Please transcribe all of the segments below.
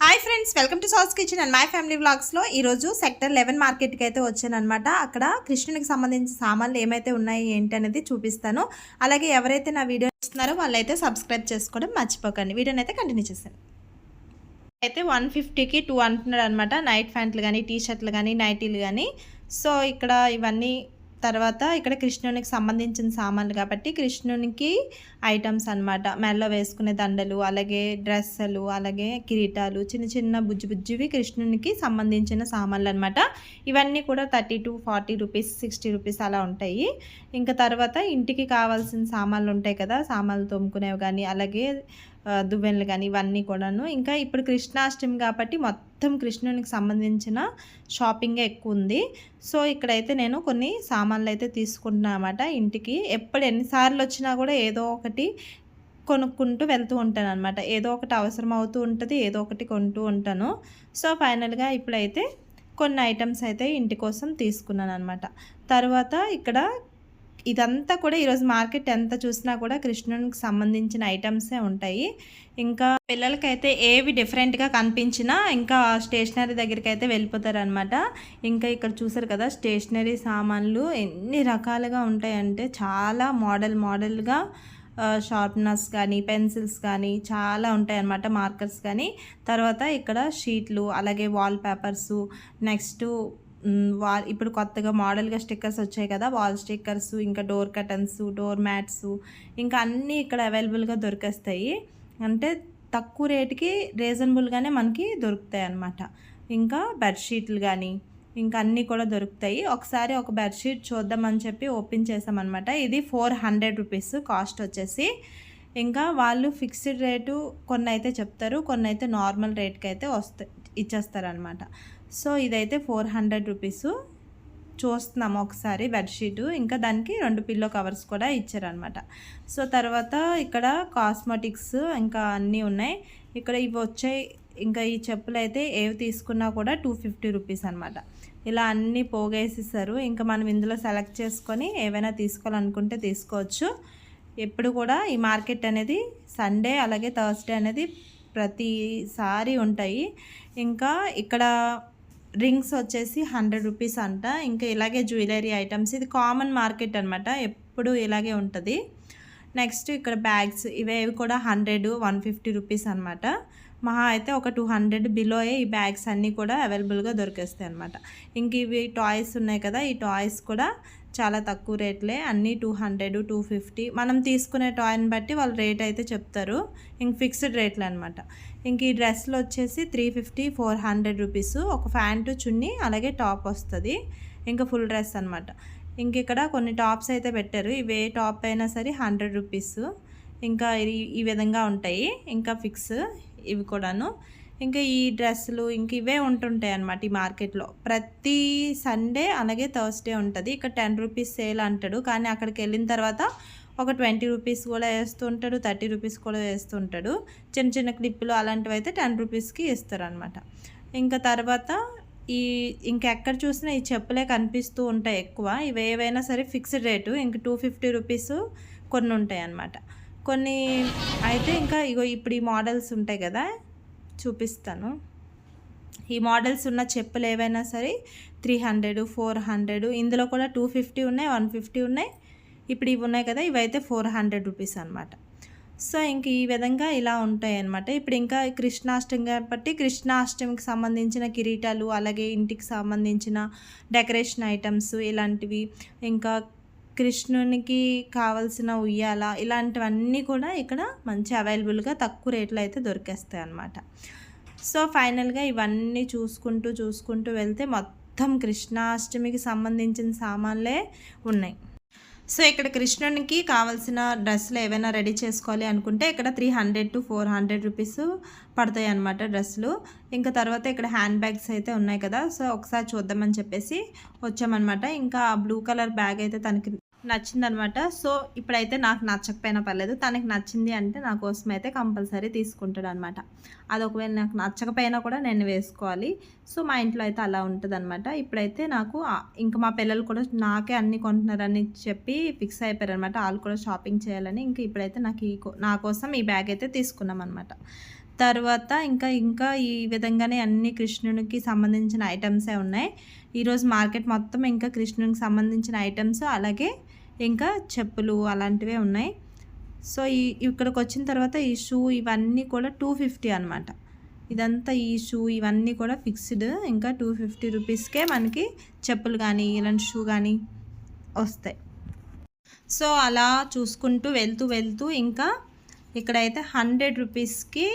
Hi friends, welcome to sauce kitchen and my family వ్లాగ్స్లో ఈరోజు sector 11 మార్కెట్కి అయితే వచ్చానమాట. అక్కడ కృష్ణునికి సంబంధించిన సామాన్లు ఏమైతే ఉన్నాయి ఏంటి అనేది చూపిస్తాను. అలాగే ఎవరైతే నా వీడియో చూస్తున్నారో వాళ్ళైతే సబ్స్క్రైబ్ చేసుకోవడం మర్చిపోకండి. వీడియోని అయితే కంటిన్యూ చేశాను. అయితే 150కి 2 అంటున్నాడు అనమాట. నైట్ ప్యాంట్లు కానీ, టీ షర్ట్లు కానీ, నైటీలు కానీ. సో ఇక్కడ ఇవన్నీ తర్వాత ఇక్కడ కృష్ణునికి సంబంధించిన సామాన్లు కాబట్టి కృష్ణునికి ఐటమ్స్ అనమాట. మెడలో వేసుకునే దండలు, అలాగే డ్రెస్సులు, అలాగే కిరీటాలు, చిన్న చిన్న బుజ్జివి కృష్ణునికి సంబంధించిన సామాన్లు అనమాట. ఇవన్నీ కూడా 30 to 40 రూపీస్, 60 రూపీస్ అలా ఉంటాయి. ఇంకా తర్వాత ఇంటికి కావాల్సిన సామాన్లు ఉంటాయి కదా, సామాన్లు తోముకునేవి కానీ, అలాగే దువ్వెనలు కానీ, ఇవన్నీ కూడాను. ఇంకా ఇప్పుడు కృష్ణాష్టమి కాబట్టి మొత్తం కృష్ణునికి సంబంధించిన షాపింగే ఎక్కువ ఉంది. సో ఇక్కడైతే నేను కొన్ని సామాన్లు అయితే తీసుకుంటున్నా అన్నమాట. ఇంటికి ఎన్నిసార్లు వచ్చినా కూడా ఏదో ఒకటి కొనుక్కుంటూ వెళ్తూ ఉంటాను అనమాట. ఏదో ఒకటి అవసరం అవుతూ ఉంటుంది, ఏదో ఒకటి కొంటూ ఉంటాను. సో ఫైనల్గా ఇప్పుడైతే కొన్ని ఐటమ్స్ అయితే ఇంటి కోసం తీసుకున్నాను అనమాట. తర్వాత ఇక్కడ ఇదంతా కూడా ఈరోజు మార్కెట్ ఎంత చూసినా కూడా కృష్ణునికి సంబంధించిన ఐటమ్సే ఉంటాయి. ఇంకా పిల్లలకైతే ఏవి డిఫరెంట్గా కనిపించినా ఇంకా స్టేషనరీ దగ్గరికి అయితే వెళ్ళిపోతారనమాట. ఇంకా ఇక్కడ చూసారు కదా, స్టేషనరీ సామాన్లు ఎన్ని రకాలుగా ఉంటాయంటే చాలా మోడల్గా షార్ప్నర్స్ కానీ, పెన్సిల్స్ కానీ చాలా ఉంటాయి అన్నమాట, మార్కర్స్ కానీ. తర్వాత ఇక్కడ షీట్లు, అలాగే వాల్ పేపర్సు, నెక్స్ట్ ఇప్పుడు కొత్తగా మోడల్గా స్టిక్కర్స్ వచ్చాయి కదా, వాల్ స్టిక్కర్స్, ఇంకా డోర్ కర్టన్స్, డోర్ మ్యాట్స్, ఇంకా అన్నీ ఇక్కడ అవైలబుల్గా దొరికేస్తాయి. అంటే తక్కువ రేటుకి రీజనబుల్గానే మనకి దొరుకుతాయి అన్నమాట. ఇంకా బెడ్షీట్లు కానీ ఇంకా అన్నీ కూడా దొరుకుతాయి. ఒకసారి ఒక బెడ్షీట్ చూద్దామని చెప్పి ఓపెన్ చేసామన్నమాట. ఇది 400 రూపీస్ కాస్ట్ వచ్చేసి. ఇంకా వాళ్ళు ఫిక్స్డ్ రేటు కొన్ని అయితే చెప్తారు, కొన్ని అయితే నార్మల్ రేట్కి అయితే ఇచ్చేస్తారనమాట. సో ఇదైతే 400 రూపీసు. చూస్తున్నాము ఒకసారి బెడ్షీటు. ఇంకా దానికి 2 పిల్లో కవర్స్ కూడా ఇచ్చారనమాట. సో తర్వాత ఇక్కడ కాస్మెటిక్స్ ఇంకా అన్నీ ఉన్నాయి. ఇక్కడ ఇవి వచ్చాయి. ఇంకా ఈ చెప్పులు అయితే ఏవి తీసుకున్నా కూడా 250 రూపీస్ అనమాట. ఇలా అన్నీ పోగేసేసారు. ఇంకా మనం ఇందులో సెలెక్ట్ చేసుకొని ఏవైనా తీసుకోవాలనుకుంటే తీసుకోవచ్చు. ఎప్పుడు కూడా ఈ మార్కెట్ అనేది సండే అలాగే థర్స్డే అనేది ప్రతిసారి ఉంటాయి. ఇంకా ఇక్కడ రింగ్స్ వచ్చేసి 100 రూపీస్ అంట. ఇంకా ఇలాగే జ్యువెలరీ ఐటమ్స్, ఇది కామన్ మార్కెట్ అనమాట, ఎప్పుడు ఇలాగే ఉంటుంది. నెక్స్ట్ ఇక్కడ బ్యాగ్స్, ఇవేవి కూడా 100, 150 రూపీస్ అనమాట. మహా అయితే ఒక 200 బిలోయే ఈ బ్యాగ్స్ అన్నీ కూడా అవైలబుల్గా దొరికేస్తాయి అనమాట. ఇంక ఇవి టాయ్స్ ఉన్నాయి కదా, ఈ టాయ్స్ కూడా చాలా తక్కువ రేట్లే, అన్నీ 200, 250. మనం తీసుకునే టాయ్ని బట్టి వాళ్ళు రేట్ అయితే చెప్తారు. ఇంక ఫిక్స్డ్ రేట్లు అనమాట. ఇంక ఈ డ్రెస్లు వచ్చేసి 350, 400 రూపీస్. ఒక ప్యాంటు, చున్నీ, అలాగే టాప్ వస్తుంది. ఇంకా ఫుల్ డ్రెస్ అనమాట. ఇంక ఇక్కడ కొన్ని టాప్స్ అయితే పెట్టారు. ఇవే టాప్ అయినా సరే 100 రూపీస్. ఇంకా ఈ విధంగా ఉంటాయి. ఇంకా ఫిక్స్ ఇవి కూడాను. ఇంకా ఈ డ్రెస్సులు ఇంక ఇవే ఉంటుంటాయి అన్నమాట ఈ మార్కెట్లో. ప్రతి సండే అలాగే థర్స్డే ఉంటుంది. ఇక్కడ 10 రూపీస్ సేల్ అంటాడు, కానీ అక్కడికి వెళ్ళిన తర్వాత ఒక 20 రూపీస్ కూడా వేస్తూ ఉంటాడు, 30 రూపీస్ కూడా వేస్తూ ఉంటాడు. చిన్న క్లిప్పులు అలాంటివి అయితే 10 రూపీస్కి ఇస్తారనమాట. ఇంకా తర్వాత ఇంకెక్కడ చూసినా ఈ చెప్పులే కనిపిస్తూ ఉంటాయి ఎక్కువ. ఇవి ఏవైనా సరే ఫిక్స్డ్ రేటు. ఇంక 250 రూపీస్ కొన్ని ఉంటాయి అన్నమాట. కొన్ని అయితే ఇంకా ఇప్పుడు ఈ మోడల్స్ ఉంటాయి కదా, చూపిస్తాను. ఈ మోడల్స్ ఉన్న చెప్పులు ఏవైనా సరే 300, 400, ఇందులో కూడా 250 ఉన్నాయి, 150 ఉన్నాయి. ఇప్పుడు ఇవి ఉన్నాయి కదా, ఇవైతే 400 రూపీస్ అనమాట. సో ఇంక ఈ విధంగా ఇలా ఉంటాయి అన్నమాట. ఇప్పుడు ఇంకా కృష్ణాష్టమి కాబట్టి కృష్ణాష్టమికి సంబంధించిన కిరీటాలు, అలాగే ఇంటికి సంబంధించిన డెకరేషన్ ఐటమ్స్ ఇలాంటివి, ఇంకా కృష్ణునికి కావాల్సిన ఉయ్యాల, ఇలాంటివన్నీ కూడా ఇక్కడ మంచి అవైలబుల్గా తక్కువ రేట్లో అయితే దొరికేస్తాయి అన్నమాట. సో ఫైనల్గా ఇవన్నీ చూసుకుంటూ వెళ్తే మొత్తం కృష్ణాష్టమికి సంబంధించిన సామాన్లే ఉన్నాయి. సో ఇక్కడ కృష్ణునికి కావాల్సిన డ్రెస్సులు ఏవైనా రెడీ చేసుకోవాలి అనుకుంటే ఇక్కడ 300 to 400 రూపీస్ పడతాయి అన్నమాట డ్రెస్సులు. ఇంకా తర్వాత ఇక్కడ హ్యాండ్ బ్యాగ్స్ అయితే ఉన్నాయి కదా, సో ఒకసారి చూద్దామని చెప్పేసి వచ్చామన్నమాట. ఇంకా బ్లూ కలర్ బ్యాగ్ అయితే తనకి నచ్చిందనమాట. సో ఇప్పుడైతే నాకు నచ్చకపోయినా పర్లేదు, తనకి నచ్చింది అంటే నా కోసం అయితే కంపల్సరీ తీసుకుంటాడు అనమాట. అది ఒకవేళ నాకు నచ్చకపోయినా కూడా నేను వేసుకోవాలి. సో మా ఇంట్లో అయితే అలా ఉంటుంది అనమాట. ఇప్పుడైతే నాకు ఇంకా మా పిల్లలు కూడా నాకే అన్నీ కొంటున్నారని చెప్పి ఫిక్స్ అయిపోయారు అనమాట, వాళ్ళు కూడా షాపింగ్ చేయాలని. ఇంకా ఇప్పుడైతే నా కోసం ఈ బ్యాగ్ అయితే తీసుకున్నాం అనమాట. తర్వాత ఇంకా ఈ విధంగానే అన్ని కృష్ణునికి సంబంధించిన ఐటమ్సే ఉన్నాయి. ఈరోజు మార్కెట్ మొత్తం ఇంకా కృష్ణునికి సంబంధించిన ఐటమ్స్, అలాగే ఇంకా చెప్పులు అలాంటివే ఉన్నాయి. సో ఇక్కడికి వచ్చిన తర్వాత ఈ షూ ఇవన్నీ కూడా 250 అనమాట. ఇదంతా ఈ షూ ఇవన్నీ కూడా ఫిక్స్డ్. ఇంకా 250 రూపీస్కే మనకి చెప్పులు కానీ ఇలాంటి షూ కానీ వస్తాయి. సో అలా చూసుకుంటూ వెళ్తూ ఇంకా ఇక్కడైతే 100 రూపీస్కి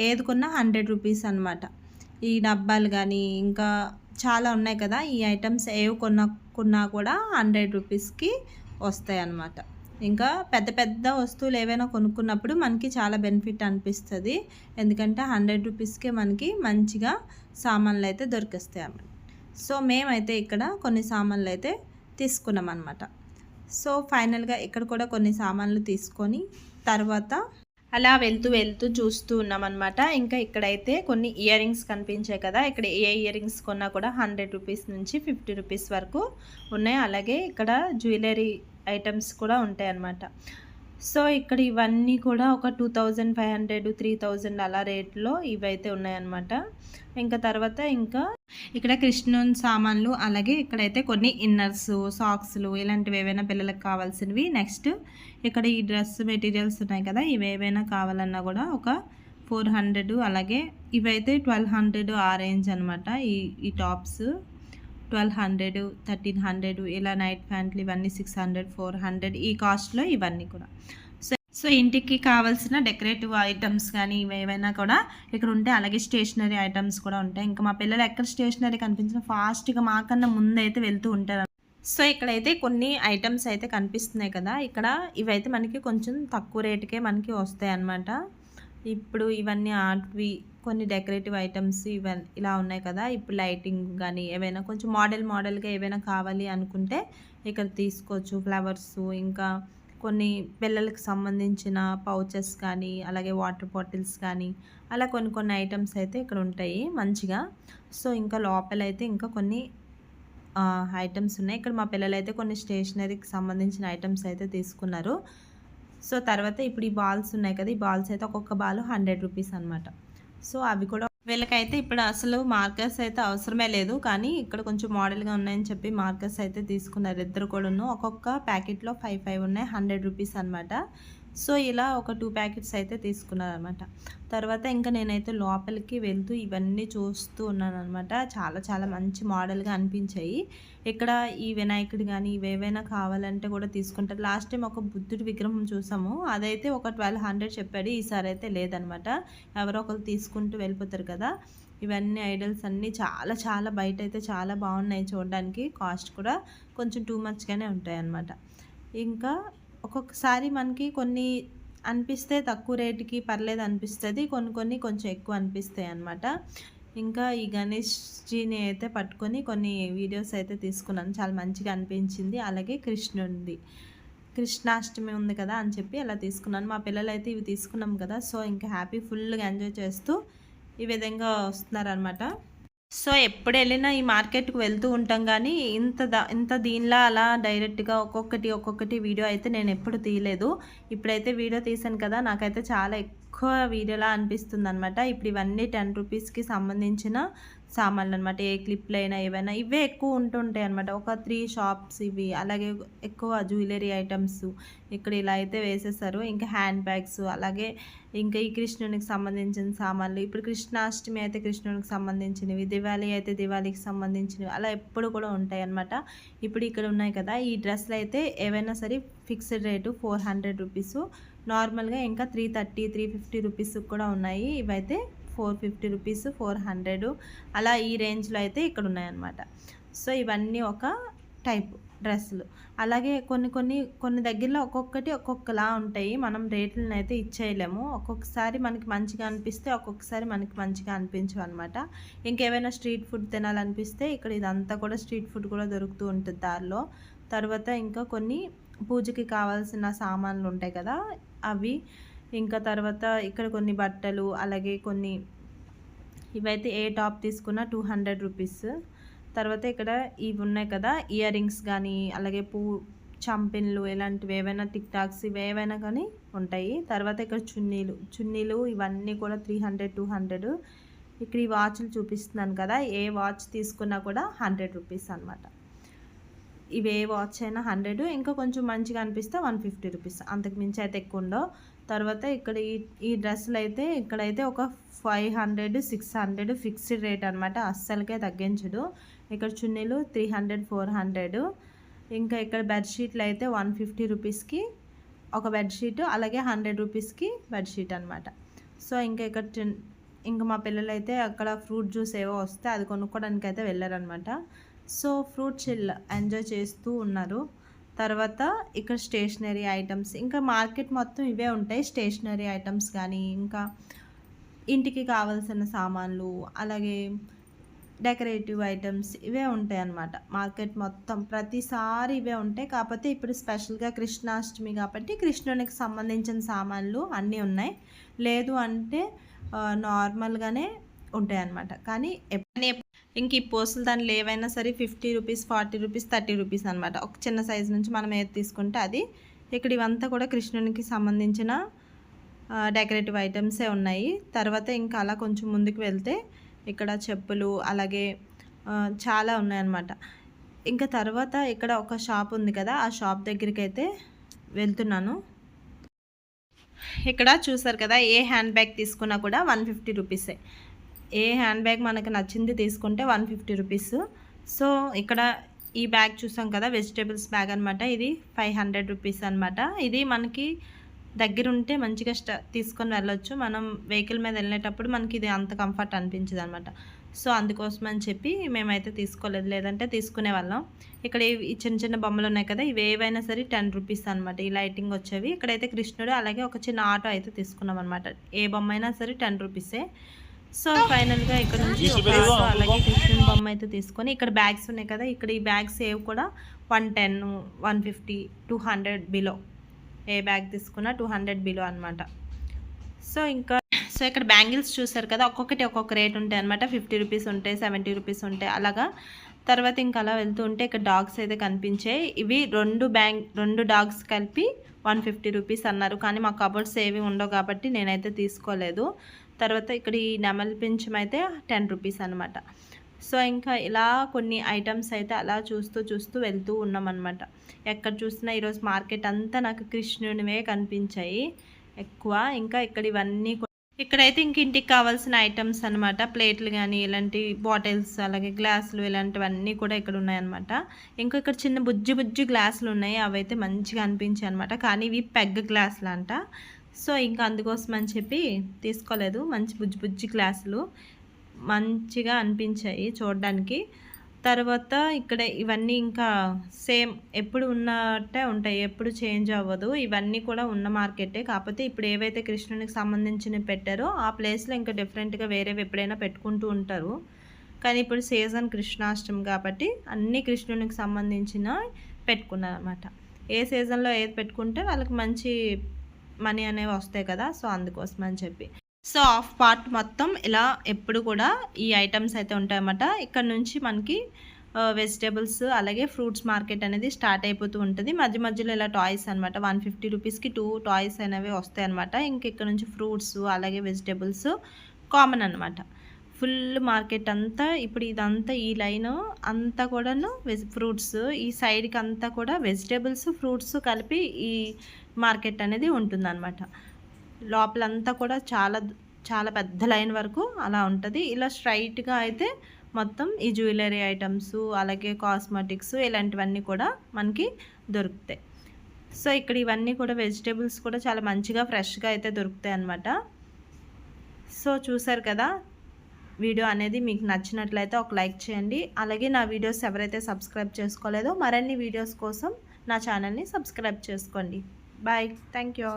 ఏది కొన్నా 100 రూపీస్ అనమాట. ఈ డబ్బాలు కానీ ఇంకా చాలా ఉన్నాయి కదా, ఈ ఐటమ్స్ ఏవి కొన్నా కూడా 100 రూపీస్కి వస్తాయి అన్నమాట. ఇంకా పెద్ద పెద్ద వస్తువులు ఏవైనా కొనుక్కున్నప్పుడు మనకి చాలా బెనిఫిట్ అనిపిస్తుంది. ఎందుకంటే 100 రూపీస్కే మనకి మంచిగా సామాన్లు అయితే దొరికిస్తాయి అన్నమాట. సో మేమైతే ఇక్కడ కొన్ని సామాన్లు అయితే తీసుకున్నాం అనమాట. సో ఫైనల్గా ఇక్కడ కూడా కొన్ని సామాన్లు తీసుకొని తర్వాత అలా వెళ్తూ చూస్తూ ఉన్నామన్నమాట. ఇంకా ఇక్కడైతే కొన్ని ఇయర్ రింగ్స్ కనిపించాయి కదా, ఇక్కడ ఏ ఇయర్ రింగ్స్ కొన్నా కూడా 100 రూపీస్ నుంచి 50 రూపీస్ వరకు ఉన్నాయి. అలాగే ఇక్కడ జ్యువెలరీ ఐటమ్స్ కూడా ఉంటాయి అన్నమాట. సో ఇక్కడ ఇవన్నీ కూడా ఒక 2500 3000 అలా రేట్లో ఇవైతే ఉన్నాయన్నమాట. ఇంకా తర్వాత ఇంకా ఇక్కడ కృష్ణుని సామాన్లు, అలాగే ఇక్కడైతే కొన్ని ఇన్నర్స్, సాక్స్లు ఇలాంటివి ఏవైనా పిల్లలకు కావాల్సినవి. నెక్స్ట్ ఇక్కడ ఈ డ్రెస్ మెటీరియల్స్ ఉన్నాయి కదా, ఇవి ఏవైనా కావాలన్నా కూడా ఒక 400, అలాగే ఇవైతే 1200 ఆ రేంజ్ అనమాట. ఈ టాప్స్ 1200 1300, ఇలా నైట్ ప్యాంట్లు ఇవన్నీ 600 400 ఈ కాస్ట్లో ఇవన్నీ కూడా. సో ఇంటికి కావాల్సిన డెకరేటివ్ ఐటమ్స్ కానీ ఏవైనా కూడా ఇక్కడ ఉంటాయి. అలాగే స్టేషనరీ ఐటమ్స్ కూడా ఉంటాయి. ఇంకా మా పిల్లలు ఎక్కడ స్టేషనరీ కనిపించిన ఫాస్ట్గా మాకన్నా ముందైతే వెళ్తూ ఉంటారు. సో ఇక్కడైతే కొన్ని ఐటమ్స్ అయితే కనిపిస్తున్నాయి కదా, ఇక్కడ ఇవైతే మనకి కొంచెం తక్కువ రేటుకే మనకి వస్తాయి అన్నమాట. ఇప్పుడు ఇవన్నీ ఆర్ట్వి కొన్ని డెకరేటివ్ ఐటమ్స్ ఇవన్నీ ఇలా ఉన్నాయి కదా. ఇప్పుడు లైటింగ్ కానీ ఏవైనా కొంచెం మోడల్గా ఏవైనా కావాలి అనుకుంటే ఇక్కడ తీసుకోవచ్చు. ఫ్లవర్స్, ఇంకా కొన్ని పిల్లలకు సంబంధించిన పౌచెస్ కానీ, అలాగే వాటర్ బాటిల్స్ కానీ, అలా కొన్ని ఐటమ్స్ అయితే ఇక్కడ ఉంటాయి మంచిగా. సో ఇంకా లోపలైతే ఇంకా కొన్ని ఐటమ్స్ ఉన్నాయి. ఇక్కడ మా పిల్లలు అయితే కొన్ని స్టేషనరీకి సంబంధించిన ఐటమ్స్ అయితే తీసుకున్నారు. సో తర్వాత ఇప్పుడు ఈ బాల్స్ ఉన్నాయి కదా, ఈ బాల్స్ అయితే ఒక్కొక్క బాల్ 100 రూపీస్ అనమాట. సో అవి కూడా వీళ్ళకైతే ఇప్పుడు అసలు మార్కర్స్ అయితే అవసరమే లేదు, కానీ ఇక్కడ కొంచెం మోడల్గా ఉన్నాయని చెప్పి మార్కర్స్ అయితే తీసుకున్నారు ఇద్దరు కూడాను. ఒక్కొక్క ప్యాకెట్లో 5 ఉన్నాయి, 100 రూపీస్ అనమాట. సో ఇలా ఒక 2 ప్యాకెట్స్ అయితే తీసుకున్నారనమాట. తర్వాత ఇంకా నేనైతే లోపలికి వెళ్తూ ఇవన్నీ చూస్తూ ఉన్నాను అనమాట. చాలా మంచి మోడల్గా అనిపించాయి. ఇక్కడ ఈ వినాయకుడు కానీ ఇవేవైనా కావాలంటే కూడా తీసుకుంటారు. లాస్ట్ టైం ఒక బుద్ధుడి విగ్రహం చూసాము, అదైతే ఒక 1200 చెప్పాడు. ఈసారి అయితే లేదనమాట, ఎవరో ఒకరు తీసుకుంటూ వెళ్ళిపోతారు కదా. ఇవన్నీ ఐడల్స్ అన్నీ చాలా బయట అయితే చాలా బాగున్నాయి చూడడానికి. కాస్ట్ కూడా కొంచెం టూ మచ్గానే ఉంటాయి అన్నమాట. ఇంకా ఒక్కొక్కసారి మనకి కొన్ని అనిపిస్తే తక్కువ రేటుకి పర్లేదు అనిపిస్తుంది, కొన్ని కొంచెం ఎక్కువ అనిపిస్తాయి అన్నమాట. ఇంకా ఈ గణేష్జీని అయితే పట్టుకొని కొన్ని వీడియోస్ అయితే తీసుకున్నాను, చాలా మంచిగా అనిపించింది. అలాగే కృష్ణాష్టమి ఉంది కదా అని చెప్పి అలా తీసుకున్నాను. మా పిల్లలు అయితే ఇవి తీసుకున్నాం కదా, సో ఇంకా ఫుల్గా ఎంజాయ్ చేస్తూ ఈ విధంగా వస్తున్నారనమాట. సో ఎప్పుడు వెళ్ళినా ఈ మార్కెట్కి వెళ్తూ ఉంటాం, కానీ ఇంత దీనిలా అలా డైరెక్ట్గా ఒక్కొక్కటి వీడియో అయితే నేను ఎప్పుడు తీయలేదు. ఇప్పుడైతే వీడియో తీసాను కదా, నాకైతే చాలా ఎక్కువ వీడియోలా అనిపిస్తుంది అనమాట. ఇప్పుడు ఇవన్నీ 10 రూపీస్కి సంబంధించిన సామాన్లు అనమాట. ఏ క్లిప్లు అయినా ఏవైనా ఇవే ఎక్కువ ఉంటుంటాయి అనమాట. ఒక 3 షాప్స్ ఇవి. అలాగే ఎక్కువ జ్యువెలరీ ఐటమ్స్ ఇక్కడ ఇలా అయితే వేసేసారు. ఇంకా హ్యాండ్ బ్యాగ్స్, అలాగే ఇంకా ఈ కృష్ణునికి సంబంధించిన సామాన్లు. ఇప్పుడు కృష్ణాష్టమి అయితే కృష్ణునికి సంబంధించినవి, దివాళీ అయితే దివాళీకి సంబంధించినవి, అలా ఎప్పుడు కూడా ఉంటాయి అన్నమాట. ఇప్పుడు ఇక్కడ ఉన్నాయి కదా, ఈ డ్రెస్సులు అయితే ఏవైనా సరే ఫిక్స్డ్ రేటు 400 రూపీస్. నార్మల్గా ఇంకా 330 350 రూపీస్ కూడా ఉన్నాయి. ఇవైతే 450 రూపీస్ 400 అలా ఈ రేంజ్లో అయితే ఇక్కడ ఉన్నాయన్నమాట. సో ఇవన్నీ ఒక టైప్ డ్రెస్సులు. అలాగే కొన్ని దగ్గరలో ఒక్కొక్కలా ఉంటాయి. మనం రేట్లను అయితే ఇచ్చేయలేము. ఒక్కొక్కసారి మనకి మంచిగా అనిపిస్తే ఒక్కొక్కసారి మనకి మంచిగా అనిపించవు అనమాట. ఇంకేమైనా స్ట్రీట్ ఫుడ్ తినాలనిపిస్తే ఇక్కడ ఇదంతా కూడా స్ట్రీట్ ఫుడ్ కూడా దొరుకుతూ ఉంటుంది దారిలో. తర్వాత ఇంకా కొన్ని పూజకి కావాల్సిన సామాన్లు ఉంటాయి కదా అవి. ఇంకా తర్వాత ఇక్కడ కొన్ని బట్టలు, అలాగే కొన్ని ఇవైతే ఏ టాప్ తీసుకున్నా 200 రూపీస్. తర్వాత ఇక్కడ ఇవి ఉన్నాయి కదా, ఇయర్ రింగ్స్ కానీ, అలాగే చంపిన్లు ఇలాంటివి ఏవైనా టిక్ టాక్స్ ఇవి ఏవైనా కానీ ఉంటాయి. తర్వాత ఇక్కడ చున్నీలు ఇవన్నీ కూడా 300, 200. ఇక్కడ ఈ వాచ్లు చూపిస్తున్నాను కదా, ఏ వాచ్ తీసుకున్నా కూడా 100 రూపీస్ అనమాట. ఇవి ఏ వాచ్ అయినా 100, ఇంకా కొంచెం మంచిగా అనిపిస్తే 150 రూపీస్, అంతకు మించి అయితే ఎక్కువ ఉండవు. తర్వాత ఇక్కడ ఈ డ్రెస్సులు అయితే ఇక్కడైతే ఒక 500, 600 ఫిక్స్డ్ రేట్ అనమాట, అస్సలకే తగ్గించడు. ఇక్కడ చున్నీలు 300, 400. ఇంకా ఇక్కడ బెడ్షీట్లు అయితే 150 రూపీస్కి ఒక బెడ్షీట్, అలాగే 100 రూపీస్కి బెడ్షీట్ అనమాట. సో ఇంకా ఇక్కడ ఇంకా మా పిల్లలు అయితే అక్కడ ఫ్రూట్ జ్యూస్ ఏవో వస్తే అది కొనుక్కోవడానికి అయితే వెళ్ళారనమాట. సో ఫ్రూట్ చిల్ ఎంజాయ్ చేస్తూ ఉన్నారు. తర్వాత ఇక్కడ స్టేషనరీ ఐటమ్స్, ఇంకా మార్కెట్ మొత్తం ఇవే ఉంటాయి. స్టేషనరీ ఐటమ్స్ కానీ ఇంకా ఇంటికి కావాల్సిన సామాన్లు, అలాగే డెకరేటివ్ ఐటమ్స్ ఇవే ఉంటాయి అన్నమాట. మార్కెట్ మొత్తం ప్రతిసారి ఇవే ఉంటాయి. కాకపోతే ఇప్పుడు స్పెషల్గా కృష్ణాష్టమి కాబట్టి కృష్ణునికి సంబంధించిన సామాన్లు అన్నీ ఉన్నాయి. లేదు అంటే నార్మల్గానే ఉంటాయి అన్నమాట. కానీ ఇంక ఈ పోస్టులు దానిలో ఏవైనా సరే 50 రూపీస్, 40 రూపీస్, 30 రూపీస్ అనమాట. ఒక చిన్న సైజు నుంచి మనం ఏది తీసుకుంటే అది. ఇక్కడ ఇవంతా కూడా కృష్ణునికి సంబంధించిన డెకరేటివ్ ఐటమ్సే ఉన్నాయి. తర్వాత ఇంకా అలా కొంచెం ముందుకు వెళ్తే ఇక్కడ చెప్పులు అలాగే చాలా ఉన్నాయన్నమాట. ఇంకా తర్వాత ఇక్కడ ఒక షాప్ ఉంది కదా, ఆ షాప్ దగ్గరికి అయితే వెళ్తున్నాను. ఇక్కడ చూసారు కదా, ఏ హ్యాండ్ బ్యాగ్ తీసుకున్నా కూడా 150 రూపీసే. ఏ హ్యాండ్ బ్యాగ్ మనకు నచ్చింది తీసుకుంటే 150 రూపీస్. సో ఇక్కడ ఈ బ్యాగ్ చూసాం కదా, వెజిటేబుల్స్ బ్యాగ్ అనమాట. ఇది 500 రూపీస్ అనమాట. ఇది మనకి దగ్గర ఉంటే మంచిగా తీసుకొని వెళ్ళొచ్చు. మనం వెహికల్ మీద వెళ్ళేటప్పుడు మనకి ఇది అంత కంఫర్ట్ అనిపించదు అనమాట. సో అందుకోసం అని చెప్పి మేమైతే తీసుకోలేదు, లేదంటే తీసుకునే వాళ్ళం. ఇక్కడ ఈ చిన్న చిన్న బొమ్మలు ఉన్నాయి కదా, ఇవి ఏవైనా సరే 10 రూపీస్ అనమాట. ఈ లైటింగ్ వచ్చేవి. ఇక్కడైతే కృష్ణుడు అలాగే ఒక చిన్న ఆటో అయితే తీసుకున్నాం అనమాట. ఏ బొమ్మ అయినా సరే 10 రూపీసే. సో ఫైనల్గా ఇక్కడ నుంచి ఒక ఆటో అలాగే కృష్ణుని బొమ్మ అయితే తీసుకొని, ఇక్కడ బ్యాగ్స్ ఉన్నాయి కదా, ఇక్కడ ఈ బ్యాగ్స్ ఏవి కూడా 110, 150, 200 బిలో. ఏ బ్యాగ్ తీసుకున్నా 200 బిలో అనమాట. సో ఇక్కడ బ్యాంగిల్స్ చూసారు కదా, ఒక్కొక్కటి ఒక్కొక్క రేట్ ఉంటాయి అనమాట. 50 రూపీస్ ఉంటాయి, 70 రూపీస్ ఉంటాయి అలాగా. తర్వాత ఇంకా అలా వెళ్తూ ఉంటే ఇక్కడ డాగ్స్ అయితే కనిపించాయి. ఇవి రెండు డాగ్స్ కలిపి 150 రూపీస్ అన్నారు. కానీ మా కబోర్డ్స్ ఏవి ఉండవు కాబట్టి నేనైతే తీసుకోలేదు. తర్వాత ఇక్కడ ఈ నెమలి పింఛం అయితే 10 రూపీస్ అనమాట. సో ఇంకా ఇలా కొన్ని ఐటమ్స్ అయితే అలా చూస్తూ వెళ్తూ ఉన్నామన్నమాట. ఎక్కడ చూసినా ఈరోజు మార్కెట్ అంతా నాకు కృష్ణునివే కనిపించాయి ఎక్కువ. ఇంకా ఇక్కడ ఇవన్నీ ఇక్కడైతే ఇంక ఇంటికి కావాల్సిన ఐటమ్స్ అనమాట. ప్లేట్లు కానీ ఇలాంటి బాటిల్స్ అలాగే గ్లాసులు ఇలాంటివన్నీ కూడా ఇక్కడ ఉన్నాయన్నమాట. ఇంకా ఇక్కడ చిన్న బుజ్జి గ్లాసులు ఉన్నాయి, అవైతే మంచిగా అనిపించాయి అనమాట. కానీ ఇవి పెగ్ గ్లాసులు అంట. సో ఇంకా అందుకోసం అని చెప్పి తీసుకోలేదు. మంచి బుజ్జి గ్లాసులు మంచిగా అనిపించాయి చూడడానికి. తర్వాత ఇక్కడ ఇవన్నీ ఇంకా సేమ్ ఎప్పుడు ఉన్నట్టే ఉంటాయి, ఎప్పుడు చేంజ్ అవ్వదు. ఇవన్నీ కూడా ఉన్న మార్కెటే. కాకపోతే ఇప్పుడు ఏవైతే కృష్ణునికి సంబంధించినవి పెట్టారో ఆ ప్లేస్లో ఇంకా డిఫరెంట్గా వేరేవి ఎప్పుడైనా పెట్టుకుంటూ ఉంటారు. కానీ ఇప్పుడు సీజన్ కృష్ణాష్టమి కాబట్టి అన్నీ కృష్ణునికి సంబంధించిన పెట్టుకున్నారు అనమాట. ఏ సీజన్లో ఏది పెట్టుకుంటే వాళ్ళకి మంచి మనీ అనేవి వస్తాయి కదా, సో అందుకోసం అని చెప్పి. సో ఆఫ్ పార్ట్ మొత్తం ఇలా ఎప్పుడు కూడా ఈ ఐటమ్స్ అయితే ఉంటాయన్నమాట. ఇక్కడ నుంచి మనకి వెజిటేబుల్స్ అలాగే ఫ్రూట్స్ మార్కెట్ అనేది స్టార్ట్ అయిపోతూ ఉంటుంది. మధ్యలో ఇలా టాయ్స్ అనమాట. 150 రూపీస్కి 2 టాయ్స్ అనేవి వస్తాయి అనమాట. ఇంక ఇక్కడ నుంచి ఫ్రూట్స్ అలాగే వెజిటేబుల్స్ కామన్ అనమాట. ఫుల్ మార్కెట్ అంతా ఇప్పుడు ఇదంతా ఈ లైన్ అంతా కూడాను ఫ్రూట్స్, ఈ సైడ్కి అంతా కూడా వెజిటేబుల్స్ ఫ్రూట్స్ కలిపి ఈ మార్కెట్ అనేది ఉంటుందన్నమాట. లోపలంతా కూడా చాలా పెద్ద లైన్ వరకు అలా ఉంటుంది. ఇలా స్ట్రైట్గా అయితే మొత్తం ఈ జ్యువెలరీ ఐటమ్స్ అలాగే కాస్మెటిక్స్ ఇలాంటివన్నీ కూడా మనకి దొరుకుతాయి. సో ఇక్కడ ఇవన్నీ కూడా వెజిటేబుల్స్ కూడా చాలా మంచిగా ఫ్రెష్గా అయితే దొరుకుతాయి అన్నమాట. సో చూసారు కదా, వీడియో అనేది మీకు నచ్చినట్లయితే ఒక లైక్ చేయండి. అలాగే నా వీడియోస్ ఎవరైతే సబ్స్క్రైబ్ చేసుకోలేదో మరిన్ని వీడియోస్ కోసం నా ఛానల్ని సబ్స్క్రైబ్ చేసుకోండి. Bye, thank you.